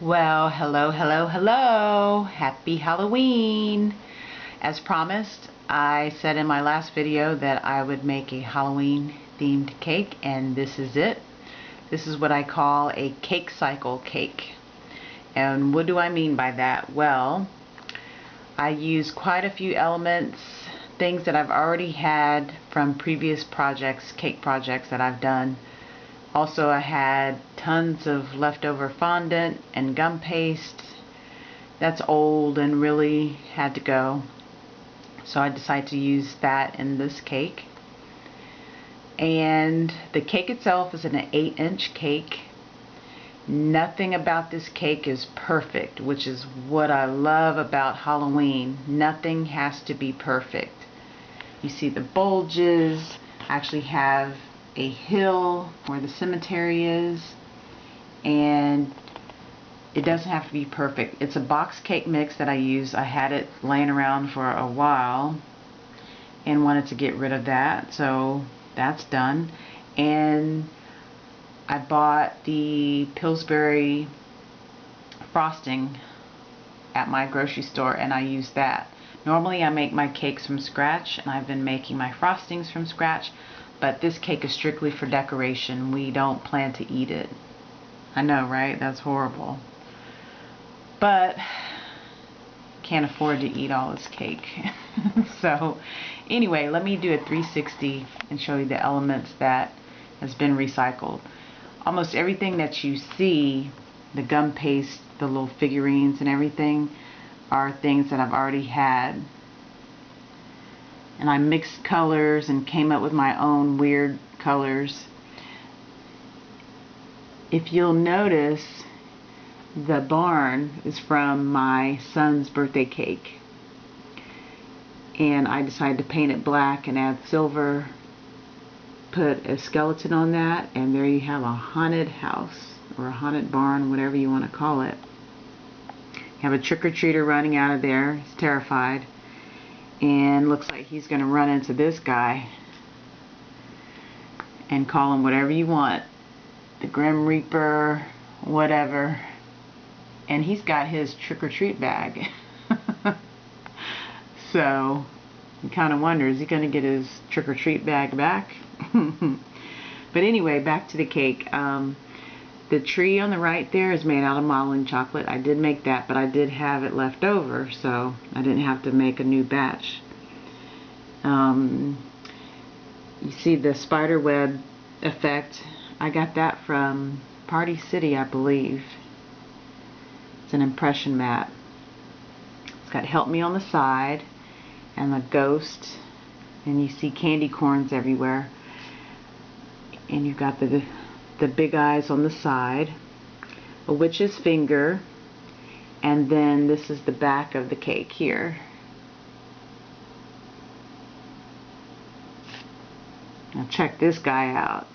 Well, hello, hello, hello. Happy Halloween. As promised, I said in my last video that I would make a Halloween themed cake, and this is it. This is what I call a cake cycle cake. And what do I mean by that? Well, I use quite a few elements, things that I've already had from previous projects, cake projects that I've done. Also, I had tons of leftover fondant and gum paste that's old and really had to go. So I decided to use that in this cake. And the cake itself is an 8-inch cake. Nothing about this cake is perfect, which is what I love about Halloween. Nothing has to be perfect. You see the bulges. I actually have a hill where the cemetery is, and it doesn't have to be perfect. It's a box cake mix that I use. I had it laying around for a while and wanted to get rid of that, so that's done. And I bought the Pillsbury frosting at my grocery store, and I use that. Normally I make my cakes from scratch, and I've been making my frostings from scratch, but this cake is strictly for decoration. We don't plan to eat it. I know, right? That's horrible. But can't afford to eat all this cake. So anyway, let me do a 360 and show you the elements that has been recycled. Almost everything that you see, the gum paste, the little figurines and everything, are things that I've already had. And I mixed colors and came up with my own weird colors. If you'll notice, the barn is from my son's birthday cake, and I decided to paint it black and add silver, put a skeleton on that, and there you have a haunted house or a haunted barn, whatever you want to call it. You have a trick-or-treater running out of there. He's terrified, and looks like he's going to run into this guy and call him whatever you want, the Grim Reaper, whatever. And he's got his trick-or-treat bag. So you kind of wonder, is he going to get his trick-or-treat bag back? But anyway, back to the cake. The tree on the right there is made out of modeling chocolate. I did make that, but I did have it left over, so I didn't have to make a new batch. You see the spider web effect. I got that from Party City, I believe. It's an impression mat. It's got Help Me on the side and the ghost, and you see candy corns everywhere. And you've got the big eyes on the side, a witch's finger, and then this is the back of the cake here. Now check this guy out.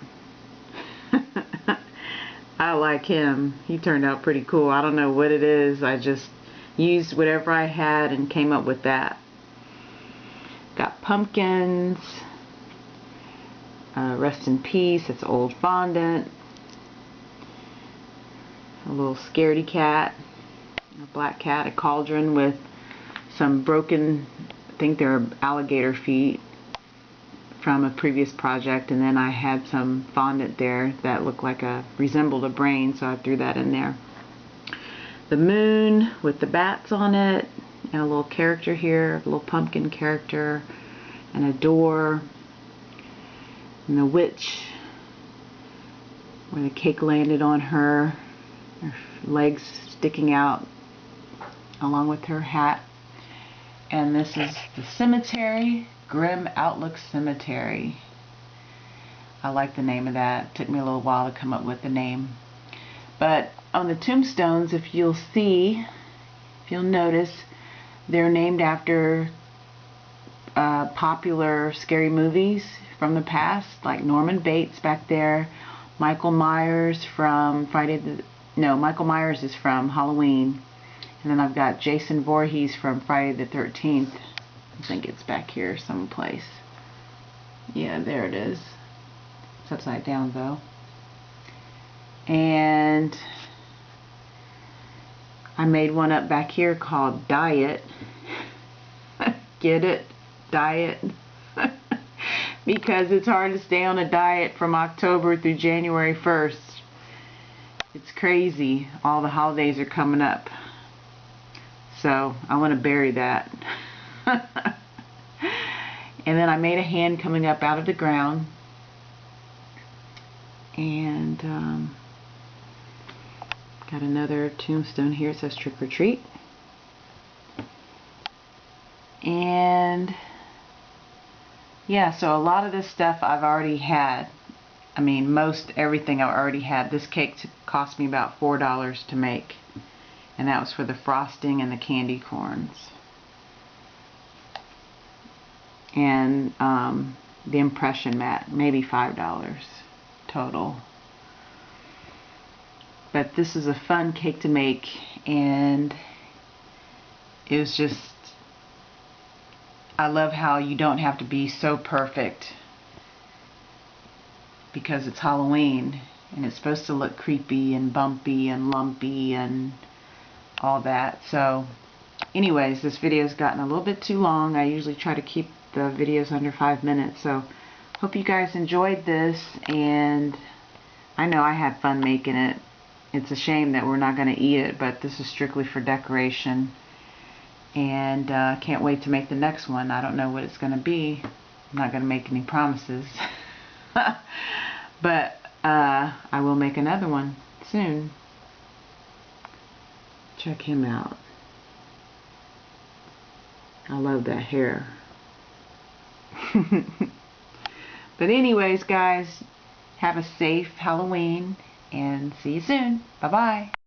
I like him. He turned out pretty cool. I don't know what it is. I just used whatever I had and came up with that. Got pumpkins. Rest in peace. It's old fondant. A little scaredy cat. A black cat. A cauldron with some broken, I think they're alligator feet from a previous project, and then I had some fondant there that looked like resembled a brain, so I threw that in there. The moon with the bats on it, and a little character here, a little pumpkin character, and a door, and the witch where the cake landed on her legs sticking out along with her hat. And this is the cemetery, Grim Outlook Cemetery. I like the name of that. It took me a little while to come up with the name. But on the tombstones, if you'll notice, they're named after popular scary movies from the past, like Norman Bates back there, Michael Myers from Michael Myers is from Halloween. And then I've got Jason Voorhees from Friday the 13th. I think it's back here someplace. Yeah, there it is. It's upside down though. And I made one up back here called Diet. Get it? Diet. Because it's hard to stay on a diet from October through January 1st. It's crazy. All the holidays are coming up. So I want to bury that. And then I made a hand coming up out of the ground. And got another tombstone here. It says trick or treat. And yeah, so a lot of this stuff I've already had. I mean, most everything I've already had. This cake cost me about $4 to make. And that was for the frosting and the candy corns. And the impression mat, maybe $5 total. But this is a fun cake to make, and it was just, I love how you don't have to be so perfect because it's Halloween and it's supposed to look creepy and bumpy and lumpy and all that. So anyways, this video's gotten a little bit too long. I usually try to keep the videos under 5 minutes, so hope you guys enjoyed this, and I know I had fun making it. It's a shame that we're not going to eat it, but this is strictly for decoration, and can't wait to make the next one. I don't know what it's going to be. I'm not going to make any promises. But I will make another one soon. Check him out. I love that hair. But anyways, guys, have a safe Halloween and see you soon. Bye-bye.